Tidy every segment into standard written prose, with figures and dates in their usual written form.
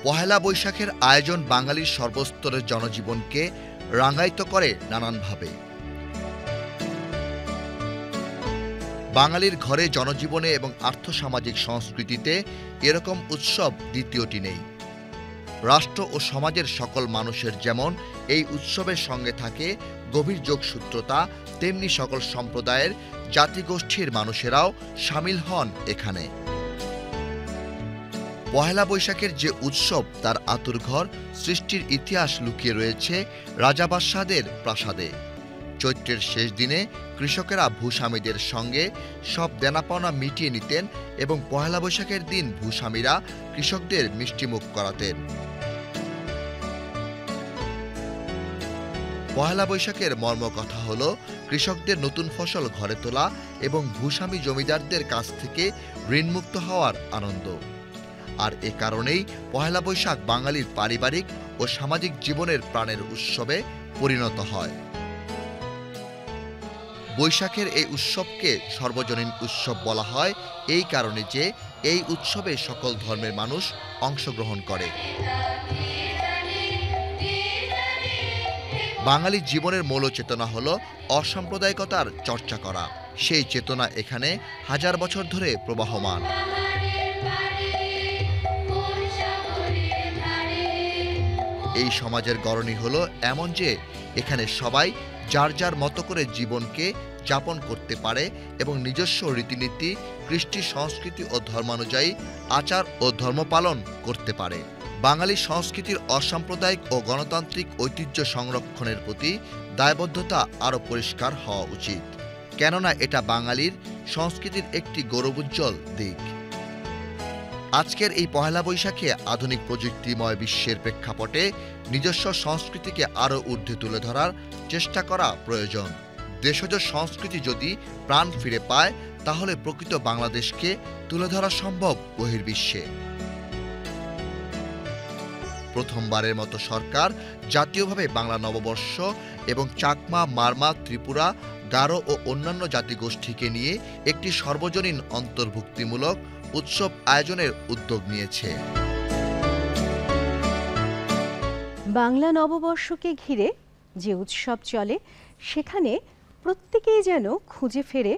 পহেলা বৈশাখের আয়োজন বাঙালির সর্বস্তরের জনজীবনকে রাঙায়িত করে নানানভাবে। বাঙালির ঘরে, জনজীবনে এবং আর্থসামাজিক সংস্কৃতিতে এরকম উৎসব দ্বিতীয়টি নেই। রাষ্ট্র ও সমাজের সকল মানুষের যেমন এই উৎসবের সঙ্গে থাকে গভীর যোগসূত্রতা, তেমনি সকল সম্প্রদায়ের, জাতিগোষ্ঠীর মানুষেরাও সামিল হন এখানে। পহেলা বৈশাখের যে উৎসব, তার আঁতুড়ঘর, সৃষ্টির ইতিহাস লুকিয়ে রয়েছে রাজা বাদশাহদের প্রাসাদে। চৈত্রের শেষ দিনে কৃষকেরা ভূস্বামীদের সঙ্গে সব দেনাপাওনা মিটিয়ে নিতেন এবং পহেলা বৈশাখের দিন ভূস্বামীরা কৃষকদের মিষ্টিমুখ করাতেন। পহেলা বৈশাখের মর্মকথা হল কৃষকদের নতুন ফসল ঘরে তোলা এবং ভূস্বামী জমিদারদের কাছ থেকে ঋণমুক্ত হওয়ার আনন্দ। আর এ কারণেই পহেলা বৈশাখ বাঙালির পারিবারিক ও সামাজিক জীবনের প্রাণের উৎসবে পরিণত হয়। বৈশাখের এই উৎসবকে সর্বজনীন উৎসব বলা হয় এই কারণে যে এই উৎসবে সকল ধর্মের মানুষ অংশগ্রহণ করে। বাঙালি জীবনের মূল চেতনা হল অসাম্প্রদায়িকতার চর্চা করা। সেই চেতনা এখানে হাজার বছর ধরে প্রবাহমান। এই সমাজের গড়নি হলো এমন যে এখানে সবাই যার যার মতো করে জীবনকে যাপন করতে পারে এবং নিজস্ব রীতিনীতি, কৃষ্টি, সংস্কৃতি ও ধর্মানুযায়ী আচার ও ধর্ম পালন করতে পারে। বাঙালি সংস্কৃতির অসাম্প্রদায়িক ও গণতান্ত্রিক ঐতিহ্য সংরক্ষণের প্রতি দায়বদ্ধতা আরও পরিষ্কার হওয়া উচিত, কেননা এটা বাঙালির সংস্কৃতির একটি গৌরবোজ্জ্বল দিক। আজকের এই পহেলা বৈশাখে আধুনিক প্রযুক্তিময় বিশ্বের প্রেক্ষাপটে নিজস্ব সংস্কৃতিকে আরও ঊর্ধ্বে তুলে ধরার চেষ্টা করা প্রয়োজন। দেশজ সংস্কৃতি যদি প্রাণ ফিরে পায়, তাহলে প্রকৃত বাংলাদেশকে তুলে ধরা সম্ভব বহির্বিশ্বে। প্রথমবারের মতো সরকার জাতীয়ভাবে বাংলা নববর্ষ এবং চাকমা, মারমা, ত্রিপুরা, গারো ও অন্যান্য জাতিগোষ্ঠীকে নিয়ে একটি সর্বজনীন অন্তর্ভুক্তিমূলক উৎসব আয়োজনের উদ্যোগ নিয়েছে। বাংলা নববর্ষকে ঘিরে যে উৎসব চলে, সেখানে প্রত্যেকেই যেন খুঁজে ফেরে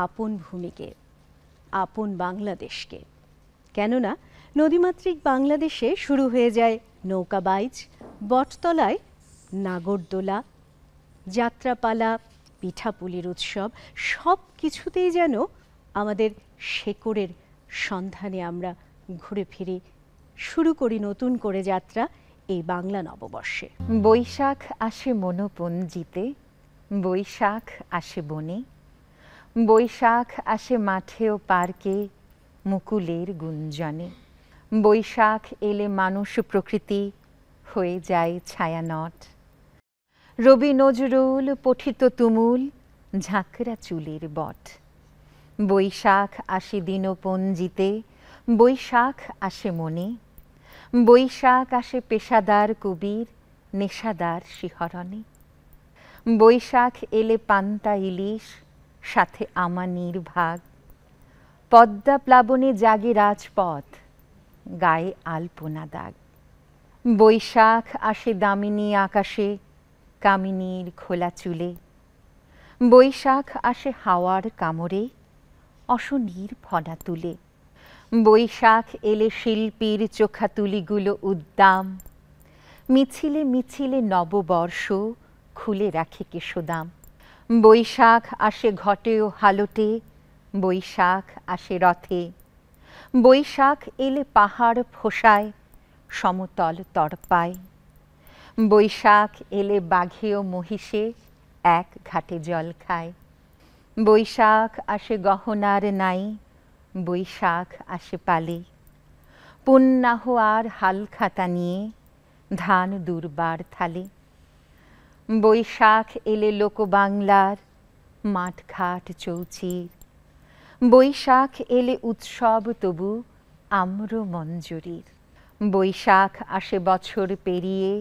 আপন ভূমিকে, আপন বাংলাদেশকে। কেননা নদীমাতৃক বাংলাদেশে শুরু হয়ে যায় নৌকাবাইজ, বটতলায় নাগরদোলা, যাত্রাপালা, পিঠাপুলির উৎসব। সব কিছুতেই যেন আমাদের শেকড়ের সন্ধানে আমরা ঘুরে ফিরি, শুরু করি নতুন করে যাত্রা এই বাংলা নববর্ষে। বৈশাখ আসে মনোপঞ্জিতে, বৈশাখ আসে বনে, বৈশাখ আসে মাঠে ও পার্কে মুকুলের গুঞ্জনে। বৈশাখ এলে মানুষ প্রকৃতি হয়ে যায় ছায়ানট। রবি নজরুল পঠিত তুমুল ঝাঁকড়া চুলের বট। বৈশাখ আসে দিনপঞ্জিতে, বৈশাখ আসে মনে, বৈশাখ আসে পেশাদার কবির নেশাদার শিহরণে। বৈশাখ এলে পান্তা ইলিশ, সাথে আমানির ভাগ। পদ্মা প্লাবনে জাগে রাজপথ, গায়ে আলপনা দাগ। বৈশাখ আসে দামিনী আকাশে, কামিনীর খোলা চুলে। বৈশাখ আসে হাওয়ার কামড়ে, অশনির ফনা তুলে। বৈশাখ এলে শিল্পীর চোখাতুলিগুলো উদ্দাম। মিছিলে মিছিলে নববর্ষ খুলে রাখে কেশোদাম। বৈশাখ আসে ঘটে ও হালটে, বৈশাখ আসে রথে। বৈশাখ এলে পাহাড় ফোসায়, সমতল তড়পায়। বৈশাখ এলে বাঘে ও মহিষে এক ঘাটে জল খায়। বৈশাখ আসে গহনার নাই, বৈশাখ আসে পালে। পুণ্যাহ আর হালখাতা নিয়ে ধান দুর্বার থালে। বৈশাখ এলে লোকবাংলার মাঠঘাট চৌচির। বৈশাখ এলে উৎসব তবু আম্র মঞ্জুরির। বৈশাখ আসে বছর পেরিয়ে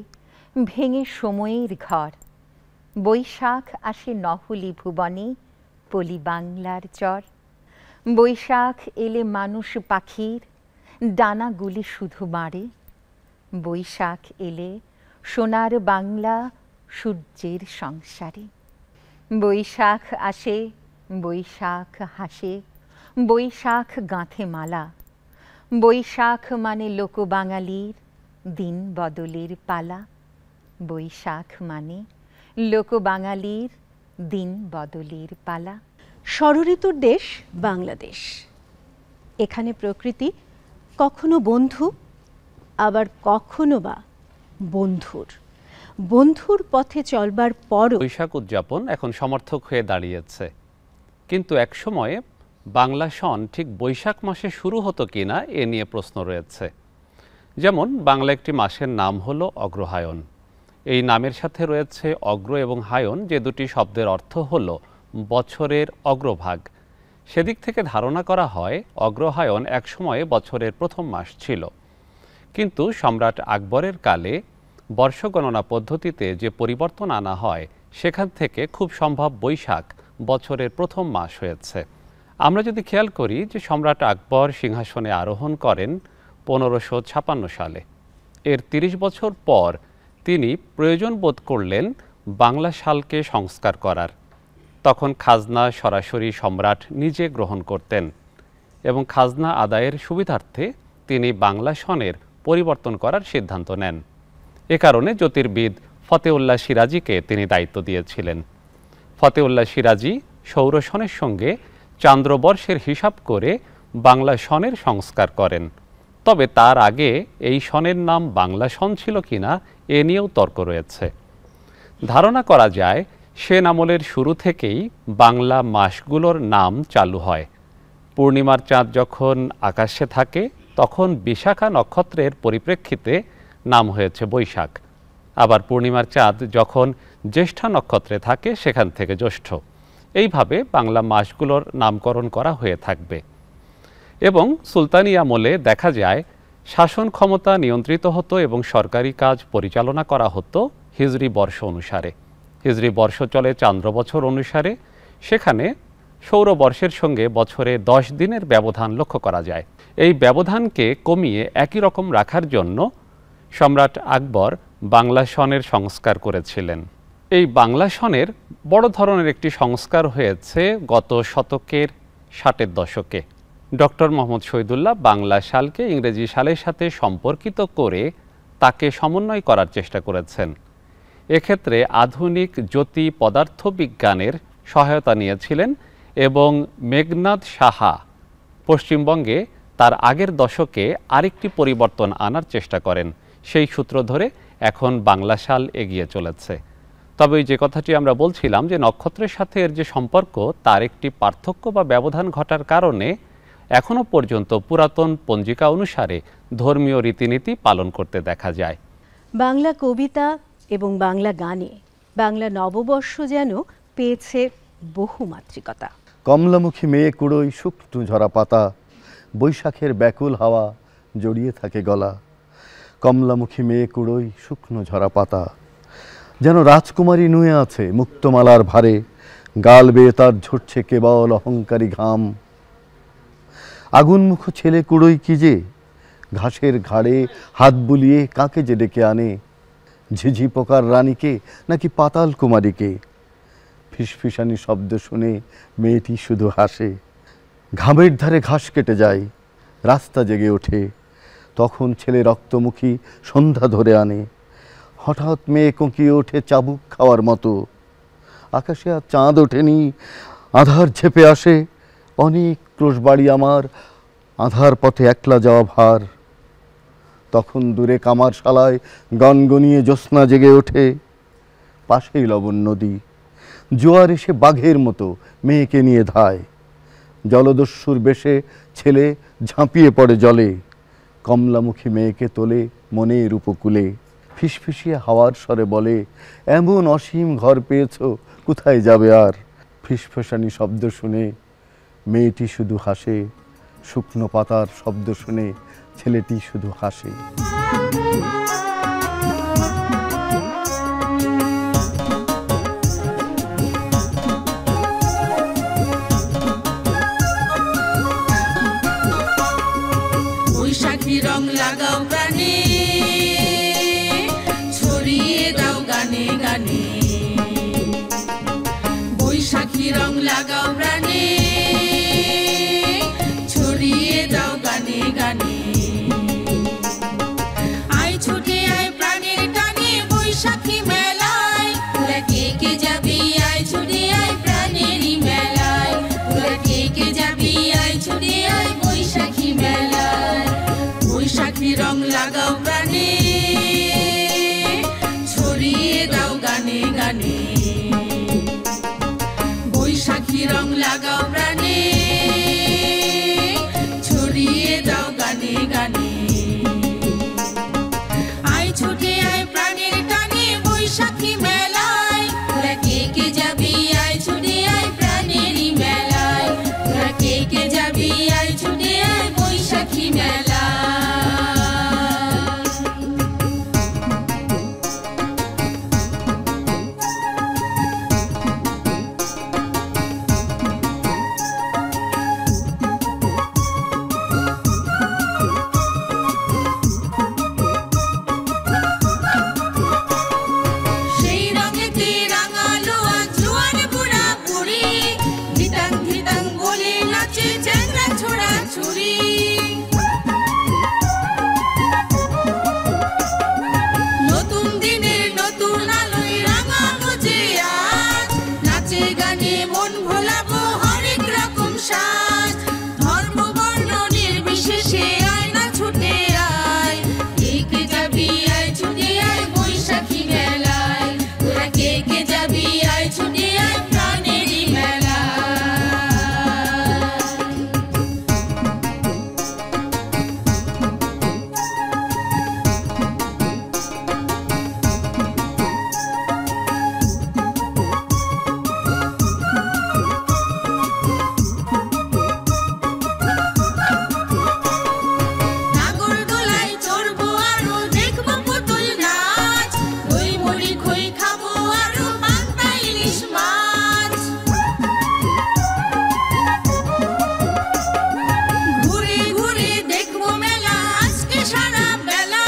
ভেঙে সময়ের ঘর। বৈশাখ আসে নহলি ভুবনে পলি বাংলার চর। বৈশাখ এলে মানুষ পাখির ডানাগুলি শুধু বাড়ে, বৈশাখ এলে সোনার বাংলা সূর্যের সংসারে। বৈশাখ আসে, বৈশাখ হাসে, বৈশাখ গাঁথে মালা। বৈশাখ মানে লোকবাঙালির দিন বদলের পালা। বৈশাখ মানে লোকবাঙালির দিন বদলের পালা। ষড়ঋতুর দেশ বাংলাদেশ। এখানে প্রকৃতি কখনো বন্ধু, আবার কখনো বা বন্ধুর পথে চলবার পরও বৈশাখ উদযাপন এখন সমর্থক হয়ে দাঁড়িয়েছে, কিন্তু এক সময়ে বাংলা সন ঠিক বৈশাখ মাসে শুরু হতো কিনা এ নিয়ে প্রশ্ন রয়েছে। যেমন বাংলা একটি মাসের নাম হলো অগ্রহায়ণ। এই নামের সাথে রয়েছে অগ্র এবং হায়ন, যে দুটি শব্দের অর্থ হলো বছরের অগ্রভাগ। সেদিক থেকে ধারণা করা হয় অগ্রহায়ণ একসময়ে বছরের প্রথম মাস ছিল, কিন্তু সম্রাট আকবরের কালে বর্ষগণনা পদ্ধতিতে যে পরিবর্তন আনা হয় সেখান থেকে খুব সম্ভব বৈশাখ বছরের প্রথম মাস হয়েছে। আমরা যদি খেয়াল করি যে সম্রাট আকবর সিংহাসনে আরোহণ করেন 1556 সালে, এর 30 বছর পর তিনি প্রয়োজন বোধ করলেন বাংলা সালকে সংস্কার করার। তখন খাজনা সরাসরি সম্রাট নিজে গ্রহণ করতেন এবং খাজনা আদায়ের সুবিধার্থে তিনি বাংলা সনের পরিবর্তন করার সিদ্ধান্ত নেন। এ কারণে জ্যোতির্বিদ ফতেউল্লাহ সিরাজীকে তিনি দায়িত্ব দিয়েছিলেন। ফতেউল্লাহ সিরাজী সৌর সনের সঙ্গে চান্দ্রবর্ষের হিসাব করে বাংলা সনের সংস্কার করেন। তবে তার আগে এই সনের নাম বাংলা সন ছিল কিনা এ নিয়েও তর্ক রয়েছে। ধারণা করা যায় সেন আমলের শুরু থেকেই বাংলা মাসগুলোর নাম চালু হয়। পূর্ণিমার চাঁদ যখন আকাশে থাকে তখন বিশাখা নক্ষত্রের পরিপ্রেক্ষিতে নাম হয়েছে বৈশাখ। আবার পূর্ণিমার চাঁদ যখন জ্যেষ্ঠা নক্ষত্রে থাকে সেখান থেকে জ্যৈষ্ঠ। এইভাবে বাংলা মাসগুলোর নামকরণ করা হয়ে থাকবে। এবং সুলতানি আমলে দেখা যায় শাসন ক্ষমতা নিয়ন্ত্রিত হতো এবং সরকারি কাজ পরিচালনা করা হতো হিজরি বর্ষ অনুসারে। হিজরি বর্ষ চলে চান্দ্র বছর অনুসারে, সেখানে সৌরবর্ষের সঙ্গে বছরে 10 দিনের ব্যবধান লক্ষ্য করা যায়। এই ব্যবধানকে কমিয়ে একই রকম রাখার জন্য সম্রাট আকবর বাংলা সনের সংস্কার করেছিলেন। এই বাংলা সনের বড় ধরনের একটি সংস্কার হয়েছে গত শতকের 60-এর দশকে। ডক্টর মোহাম্মদ শহীদুল্লাহ বাংলা সালকে ইংরেজি সালের সাথে সম্পর্কিত করে তাকে সমন্বয় করার চেষ্টা করেছেন। এক্ষেত্রে আধুনিক জ্যোতি পদার্থবিজ্ঞানের সহায়তা নিয়েছিলেন এবং মেঘনাদ সাহা পশ্চিমবঙ্গে তার আগের দশকে আরেকটি পরিবর্তন আনার চেষ্টা করেন। সেই সূত্র ধরে এখন বাংলা সাল এগিয়ে চলেছে। তবে যে কথাটি আমরা বলছিলাম যে নক্ষত্রের সাথে এর যে সম্পর্ক তার একটি পার্থক্য বা ব্যবধান ঘটার কারণে এখনো পর্যন্ত পুরাতন পঞ্জিকা অনুসারে ধর্মীয় রীতিনীতি পালন করতে দেখা যায়। বাংলা কবিতা এবং বাংলা গানে বাংলা নববর্ষ যেন পেয়েছে বহুমাত্রিকতা। কমলামুখী মেয়ে কুড়োই শুকনো ঝরা পাতা, বৈশাখের ব্যাকুল হাওয়া জড়িয়ে থাকে গলা। কমলামুখী মেয়ে কুড়োই শুকনো ঝরা পাতা, যেন রাজকুমারী নুয়ে আছে মুক্তমালার ভারে, গাল বেয়ে তার ঝরছে কেবল অহংকারী ঘাম। আগুনমুখ ছেলে কুড়োই কি যে ঘাসের ঘাড়ে হাত বুলিয়ে কাকে যে ডেকে আনে, ঝিঝি পোকার রানীকে নাকি পাতাল কুমারীকে। ফিসফিসানি শব্দ শুনে মেয়েটি শুধু হাসে। ঘামের ধারে ঘাস কেটে যায়, রাস্তা জেগে ওঠে, তখন ছেলে রক্তমুখী সন্ধ্যা ধরে আনে। হঠাৎ মেয়ে কোঁকিয়ে ওঠে চাবুক খাওয়ার মতো। আকাশে আর চাঁদ ওঠেনি, আধার ঝেপে আসে। অনেক ক্রোশ বাড়ি আমার, আধার পথে একলা যাওয়া ভার। তখন দূরে কামারশালায় গনগনিয়ে জ্যোৎস্না জেগে ওঠে। পাশেই লবণ নদী, জোয়ার এসে বাঘের মতো মেয়েকে নিয়ে ধায়। জলদস্যুর বেশে ছেলে ঝাঁপিয়ে পড়ে জলে, কমলামুখী মেয়েকে তোলে মনের উপকূলে। ফিসফিসিয়ে হাওয়ার স্বরে বলে, এমন অসীম ঘর পেয়েছ, কোথায় যাবে আর। ফিসফিসানি শব্দ শুনে মেয়েটি শুধু হাসে, শুকনো পাতার শব্দ শুনে ছেলেটি শুধু হাসে। বৈশাখী রং লাগাও প্রাণে, লাগাও প্রাণে, ছড়িয়ে দাও গানে গানে। আয় ছুটে আয় প্রাণের টানে বৈশাখী মেলায়, তোরা কে কে যাবি আয় ছুটে আয় প্রাণেরই মেলায়, তোরা কে কে যাবি আয় ছুটে আয় বৈশাখী মেলায়। বৈশাখী রং লাগাও প্রাণে, ছড়িয়ে দাও গানে গানে। বৈশাখী রং লাগাও প্রাণে, ছড়িয়ে দাও গানে গানে। আয় ছুটে আয় প্রাণের টানে বৈশাখী মেলায়, তোরা কে কে যাবি আয় ছুটে আয় প্রাণেরই মেলায়, তোরা কে কে যাবি আয় ছুটে আয় বৈশাখী মেলায়। সেই রঙেতে রাঙালো আজ জোয়ান বুড়া বুড়ি, ধিতাং ধিতাং বলে নাচে চ্যাংড়া ছোড়া ছুরি। নতুন দিনের নতুন আলোয় রাঙানো যে আজ, নাচে গানে মন ভোলাবো হরেক রকম সাজ। ধর্ম বর্ণ নির্বিশেষে আয় না ছুটে আয়, কে কে যাবি আয় ছুটে আয় বৈশাখী মেলায়, তোরা কে কে যাবি আয় ছুটে আয় প্রাণেরই মেলায়। নাগরদোলায় চড়বো আরো দেখবো পুতুল নাচ, দই মুড়ি খই খাবো আরো পান্তা ইলিশ মাছ। ঘুরে ঘুরে দেখবো মেলা আজকে সারা বেলা,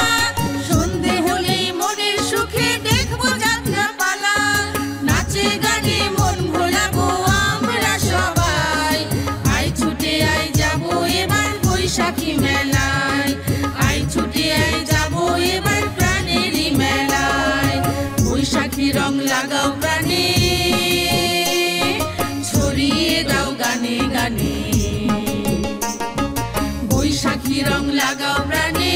সন্ধে হলে মনের সুখে দেখবো যাত্রা পালা। নাচে গানে মন ভোলাবো আমরা সবাই, আয় ছুটে আয় যাবো এবার বৈশাখী মেলায়, আয় ছুটে আয় যাবো এবার প্রাণেরই মেলায়। বৈশাখী রং লাগাও প্রাণে, ছড়িয়ে দাও গানে গানে। বৈশাখী রং লাগাও প্রাণে,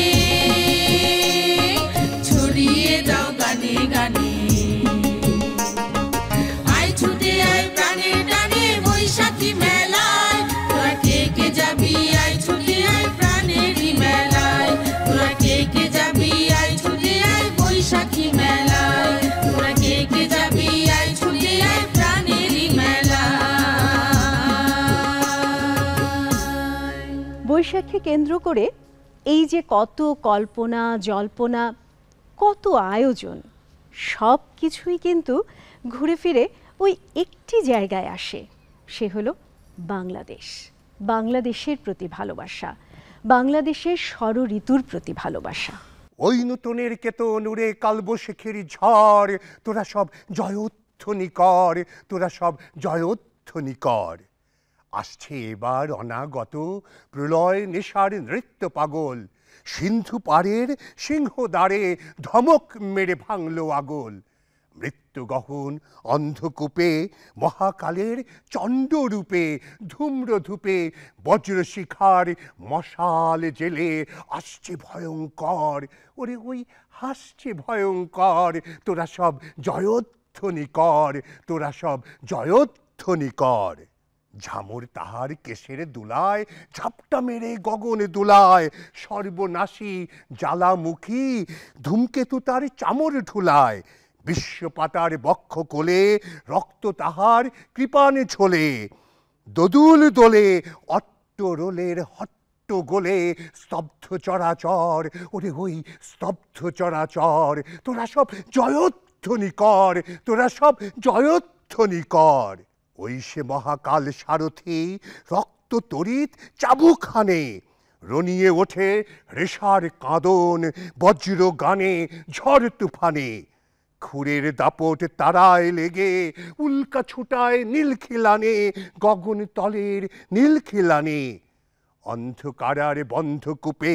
ছড়িয়ে দাও গানে গানে। আয় ছুটে আয় প্রাণের টানে বৈশাখী মেলায়, তোরা কে কে যাবি আয় ছুটে আয় প্রাণেরই মেলায়, তোরা কে কে যাবি আয় ছুটে আয় বৈশাখী মেলায়, তোরা কে কে যাবি আয় ছুটে আয় প্রাণেরই মেলায়। বৈশাখী কেন্দ্র করে এই যে কত কল্পনা জল্পনা, কত আয়োজন, সব কিছুই কিন্তু ঘুরে ফিরে ওই একটি জায়গায় আসে, সে হলো বাংলাদেশ। বাংলাদেশের প্রতি ভালোবাসা, বাংলাদেশের ষড়ঋতুর প্রতি ভালোবাসা। ওই নূতনের কেতন উড়ে কালবৈশাখীর ঝড়, তোরা সব জয়োধ্বনি কর, তোরা সব জয়োধ্বনি কর। আসছে এবার অনাগত প্রলয় নেশার নৃত্য পাগল, সিন্ধু পাড়ের সিংহদ্বারে ধমক মেরে ভাঙল আগল। মৃত্যু গহন অন্ধকূপে মহাকালের চণ্ডরূপে, ধূম্রধূপে বজ্রশিখার মশাল জেলে আসছে ভয়ঙ্কর। ওরে ওই হাসছে ভয়ঙ্কর, তোরা সব জয়োধ্বনি কর, তোরা সব জয়োধ্বনি কর। ঝামর তাহার কেশের দুলায় ঝাপটা মেরে গগন দুলায়, সর্বনাশী জ্বালামুখী ধূমকেতু তার চামর ঢুলায়। বিশ্বপাতার বক্ষ কোলে রক্ত তাহার কৃপানে ছোলে, দোদুল দোলে অট্টরোলের হট্ট গোলে স্তব্ধ চরাচর। ওরে ওই স্তব্ধ চরাচর, তোরা সব জয়োধ্বনি কর, তোরা সব জয়োধ্বনি কর। ওই সে মহাকাল সারথি রক্ত তড়িৎ চাবুকখানে, রনিয়ে ওঠে রেশার কাঁদন বজ্র গানে ঝড় তুফানে। খুরের দাপট তারায় লেগে উল্কা ছুটায় নীল খিলানে, গগন তলের নীল খিলানে। অন্ধকারার বন্ধকূপে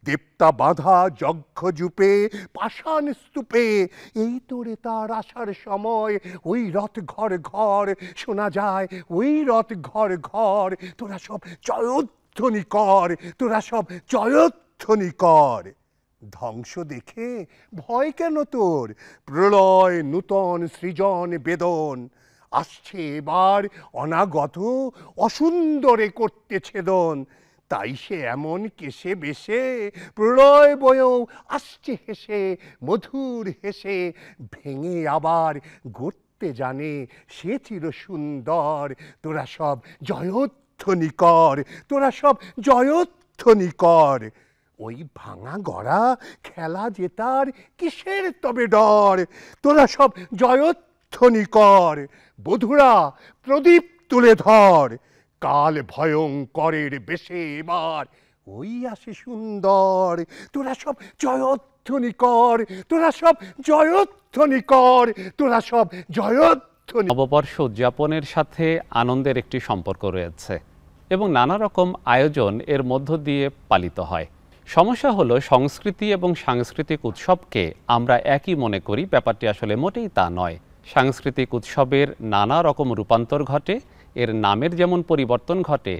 দেবতা বাঁধা যজ্ঞ জুপে পাষাণ স্তূপে, এই তোরে তার আসার সময় ওই রথ ঘর ঘর শোনা যায়, ওই রথ ঘর ঘর। তোরা সব জয়ধ্বনি কর, তোরা সব জয়ধ্বনি কর। ধ্বংস দেখে ভয় কেন তোর? প্রলয় নূতন সৃজন বেদন আসছে এবার, অনাগত অসুন্দরে করতে ছেদন। তাই সে এমন কেশে বেশে প্রলয় বয়েও আসছে হেসে, মধুর হেসে ভেঙে আবার গড়তে জানে সে চির সুন্দর। তোরা সব জয়ধ্বনি কর, তোরা সব জয়ধ্বনি কর। ওই ভাঙা গড়া খেলা জেতার কিসের তবে ডর? তোরা সব জয়ধ্বনি কর। বধুরা প্রদীপ তুলে ধর, কাল ভয়ঙ্করের বেশে এবার ওই আসে সুন্দর। তোরা সব জয়ধ্বনি কর, তোরা সব জয়ধ্বনি কর, তোরা সব জয়ধ্বনি। নববর্ষ উদযাপনের সাথে আনন্দের একটি সম্পর্ক রয়েছে এবং নানা রকম আয়োজন এর মধ্য দিয়ে পালিত হয়। সমস্যা হলো সংস্কৃতি এবং সাংস্কৃতিক উৎসবকে আমরা একই মনে করি, ব্যাপারটি আসলে মোটেই তা নয়। সাংস্কৃতিক উৎসবের নানা রকম রূপান্তর ঘটে, এর নামের যেমন পরিবর্তন ঘটে,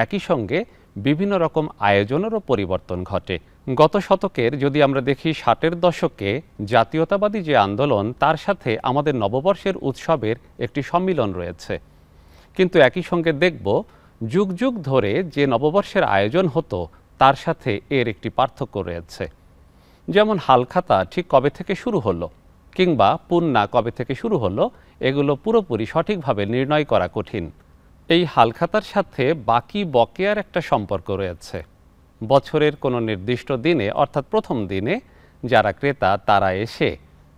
একই সঙ্গে বিভিন্ন রকম আয়োজনেরও পরিবর্তন ঘটে। গত শতকের যদি আমরা দেখি 60-এর দশকে জাতীয়তাবাদী যে আন্দোলন, তার সাথে আমাদের নববর্ষের উৎসবের একটি সম্মিলন রয়েছে। কিন্তু একই সঙ্গে দেখব যুগ যুগ ধরে যে নববর্ষের আয়োজন হতো তার সাথে এর একটি পার্থক্য রয়েছে। যেমন হালখাতা ঠিক কবে থেকে শুরু হলো কিংবা পুন্না কবে থেকে শুরু হলো, এগুলো পুরোপুরি সঠিকভাবে নির্ণয় করা কঠিন। এই হালখাতার সাথে বাকি বকেয়ার একটা সম্পর্ক রয়েছে। বছরের কোনো নির্দিষ্ট দিনে অর্থাৎ প্রথম দিনে যারা ক্রেতা তারা এসে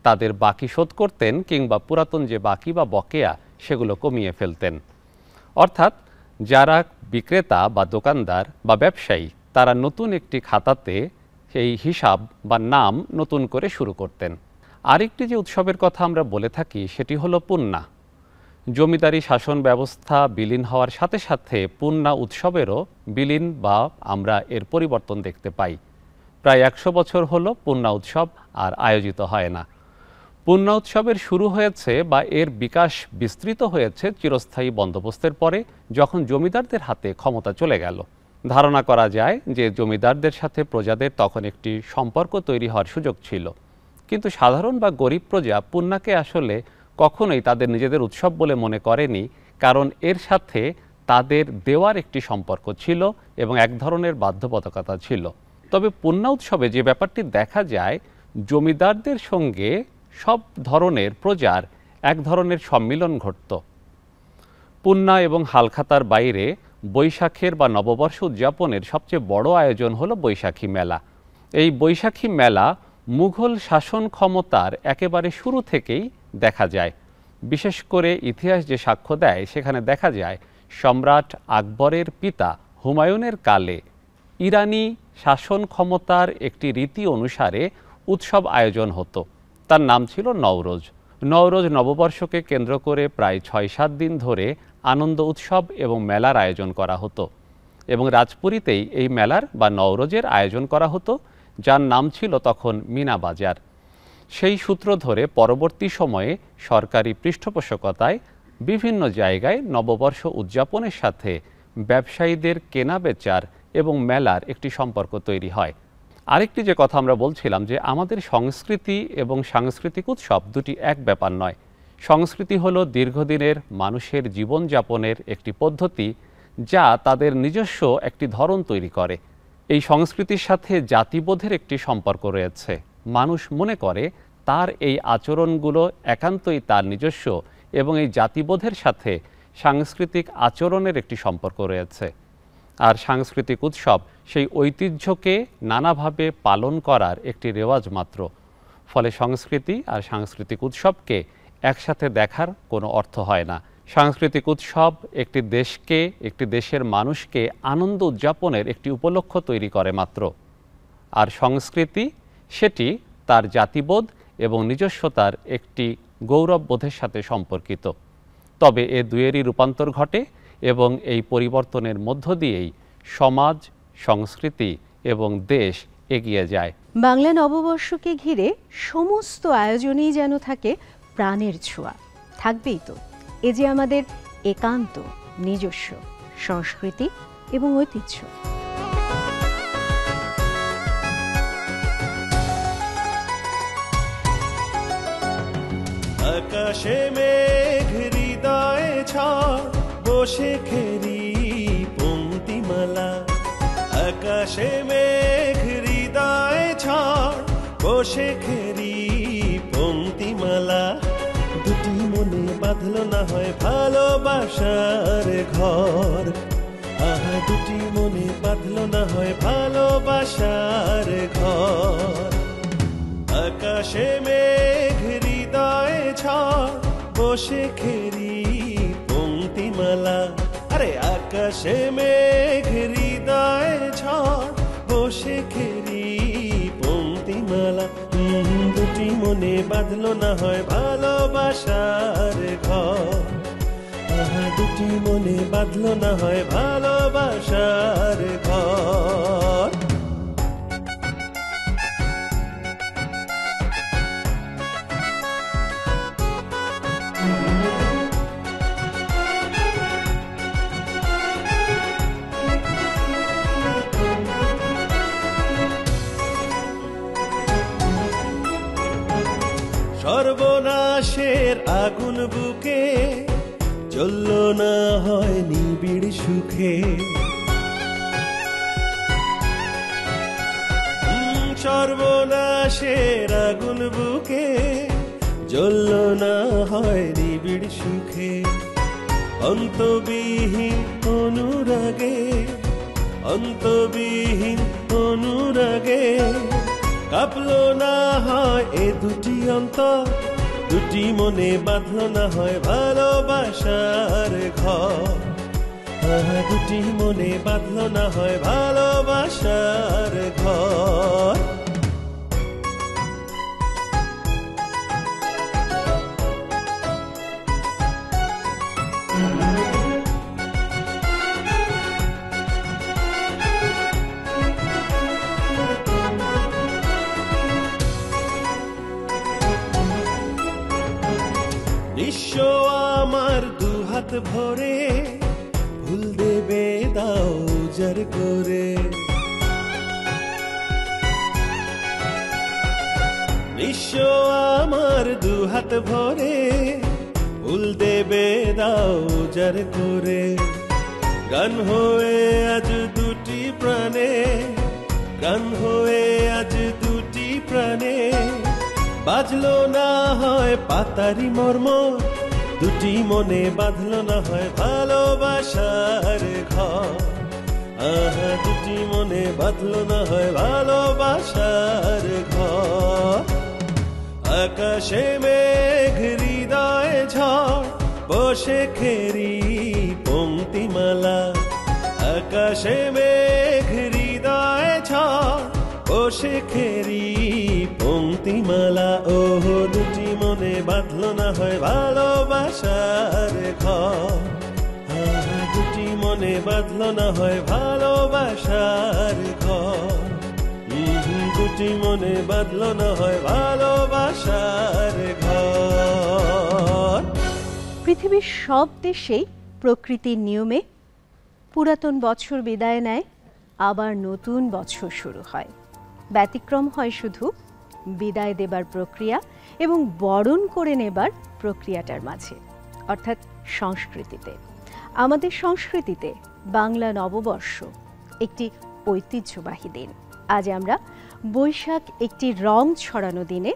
তাদের বাকি শোধ করতেন কিংবা পুরাতন যে বাকি বা বকেয়া সেগুলো কমিয়ে ফেলতেন। অর্থাৎ যারা বিক্রেতা বা দোকানদার বা ব্যবসায়ী তারা নতুন একটি খাতাতে সেই হিসাব বা নাম নতুন করে শুরু করতেন। আরেকটি যে উৎসবের কথা আমরা বলে থাকি সেটি হলো পুন্না। জমিদারি শাসন ব্যবস্থা বিলীন হওয়ার সাথে সাথে পুন্না উৎসবেরও বিলীন বা আমরা এর পরিবর্তন দেখতে পাই। প্রায় 100 বছর হলো পুন্না উৎসব আর আয়োজিত হয় না। পুন্না উৎসবের শুরু হয়েছে বা এর বিকাশ বিস্তৃত হয়েছে চিরস্থায়ী বন্দোবস্তের পরে, যখন জমিদারদের হাতে ক্ষমতা চলে গেল। ধারণা করা যায় যে জমিদারদের সাথে প্রজাদের তখন একটি সম্পর্ক তৈরি হওয়ার সুযোগ ছিল, কিন্তু সাধারণ বা গরিব প্রজা পুন্নাকে আসলে কখনোই তাদের নিজেদের উৎসব বলে মনে করেনি, কারণ এর সাথে তাদের দেওয়ার একটি সম্পর্ক ছিল এবং এক ধরনের বাধ্যবাধকতা ছিল। তবে পুন্না উৎসবে যে ব্যাপারটি দেখা যায়, জমিদারদের সঙ্গে সব ধরনের প্রজার এক ধরনের সম্মিলন ঘটত। পুন্না এবং হালখাতার বাইরে বৈশাখের বা নববর্ষ উদযাপনের সবচেয়ে বড় আয়োজন হলো বৈশাখী মেলা। এই বৈশাখী মেলা মুঘল শাসন ক্ষমতার একেবারে শুরু থেকেই দেখা যায়। বিশেষ করে ইতিহাস যে সাক্ষ্য দেয় সেখানে দেখা যায় সম্রাট আকবরের পিতা হুমায়ুনের কালে ইরানি শাসন ক্ষমতার একটি রীতি অনুসারে উৎসব আয়োজন হতো। তার নাম ছিল নওরোজ। নওরোজ নববর্ষকে কেন্দ্র করে প্রায় 6-7 দিন ধরে আনন্দ উৎসব এবং মেলার আয়োজন করা হতো এবং রাজপুরীতেই এই মেলার বা নওরোজের আয়োজন করা হতো, যার নাম ছিল তখন মিনা বাজার। সেই সূত্র ধরে পরবর্তী সময়ে সরকারি পৃষ্ঠপোষকতায় বিভিন্ন জায়গায় নববর্ষ উদযাপনের সাথে ব্যবসায়ীদের কেনা বেচার এবং মেলার একটি সম্পর্ক তৈরি হয়। আরেকটি যে কথা আমরা বলছিলাম যে আমাদের সংস্কৃতি এবং সাংস্কৃতিক উৎসব দুটি এক ব্যাপার নয়। সংস্কৃতি হলো দীর্ঘদিনের মানুষের জীবনযাপনের একটি পদ্ধতি যা তাদের নিজস্ব একটি ধরন তৈরি করে। এই সংস্কৃতির সাথে জাতিবোধের একটি সম্পর্ক রয়েছে। মানুষ মনে করে তার এই আচরণগুলো একান্তই তার নিজস্ব এবং এই জাতিবোধের সাথে সাংস্কৃতিক আচরণের একটি সম্পর্ক রয়েছে। আর সাংস্কৃতিক উৎসব সেই ঐতিহ্যকে নানাভাবে পালন করার একটি রেওয়াজ মাত্র। ফলে সংস্কৃতি আর সাংস্কৃতিক উৎসবকে একসাথে দেখার কোনো অর্থ হয় না। সাংস্কৃতিক উৎসব একটি দেশকে, একটি দেশের মানুষকে আনন্দ উদযাপনের একটি উপলক্ষ তৈরি করে মাত্র। আর সংস্কৃতি সেটি তার জাতিবোধ এবং নিজস্বতার একটি গৌরববোধের সাথে সম্পর্কিত। তবে এ দুয়েরই রূপান্তর ঘটে এবং এই পরিবর্তনের মধ্য দিয়েই সমাজ, সংস্কৃতি এবং দেশ এগিয়ে যায়। বাংলা নববর্ষকে ঘিরে সমস্ত আয়োজনেই যেন থাকে প্রাণের ছোঁয়া। থাকবেই তো, এ যে আমাদের একান্ত নিজস্ব সংস্কৃতি এবং ঐতিহ্য। আকাশে মেঘ হৃদয়ে ঝড় বসে খেরি পংক্তিমালা। আকাশে মেঘ হৃদয়ে ঝড় বসে খেরি পংক্তিমালা। দুটি মনে বাঁধলো না হয় ভালোবাসার ঘর। আহা, দুটি মনে বাঁধলো না হয় ভালোবাসার ঘর। আকাশে মেঘ হৃদয়ে ঝড় বসে খেরি পংক্তিমালা। আরে আকাশে মেঘ হৃদয়ে ঝড় বসে খেরি পংক্তিমালা। দুটি মনে বাঁধলো না হয় ভালোবাসার ঘর। আহা, দুটি মনে বাঁধলো না হয় ভালোবাসার ঘর। সর্বনাশের আগুন বুকে জ্বলল না হয় নিবিড় সুখে। সর্বনাশের আগুন বুকে জ্বলল না হয় নিবিড় সুখে। অন্তবিহীন অনুরাগে, অন্তবিহীন অনুরাগে কাঁপলো না হয় এ দুটি অন্তর। দুটি মনে বাঁধলো না হয় ভালোবাসার ঘর। আহা, দুটি মনে বাঁধলো না হয় ভালোবাসার ঘর। নিঃস্ব আমার দুহাত ভরে ফুল দেবে দাও উজাড় করে। নিঃস্ব আমার দুহাত ভরে ফুল দেবে দাও উজাড় করে। গান হয়ে আজ দুটি প্রাণে, গান হয়ে আজ দুটি প্রাণে বাজলো না হয় পাতারি মর্ম। দুটি মনে বাঁধলো না হয় ভালোবাসার ঘর। আহা, দুটি মনে বাঁধলো না হয় ভালোবাসার ঘর। আকাশে মেঘ হৃদয়ে ঝড় বসে খেরি পংক্তিমালা। আকাশে মেঘ হৃদয়ে ঝড় বসে খেরি পংক্তিমালা। ওহো, দুটি মনে বাঁধলো না হয় ভালোবাসার ঘর। আহা, দুটি মনে বাঁধলো না হয় ভালোবাসার ঘর। দুটি মনে বাঁধলো না হয় ভালোবাসার ঘর। পৃথিবীর সব দেশেই প্রকৃতির নিয়মে পুরাতন বছর বিদায় নেয়, আবার নতুন বছর শুরু হয়। ব্যতিক্রম হয় শুধু বিদায় দেবার প্রক্রিয়া এবং বরণ করে নেবার প্রক্রিয়াটার মাঝে, অর্থাৎ সংস্কৃতিতে। আমাদের সংস্কৃতিতে বাংলা নববর্ষ একটি ঐতিহ্যবাহী দিন। আজ আমরা বৈশাখ একটি রং ছড়ানো দিনে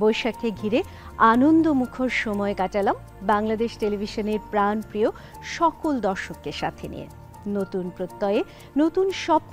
বৈশাখকে ঘিরে আনন্দমুখর সময় কাটালাম বাংলাদেশ টেলিভিশনের প্রাণপ্রিয় সকল দর্শককে সাথে নিয়ে। নতুন প্রত্যয়ে নতুন স্বপ্ন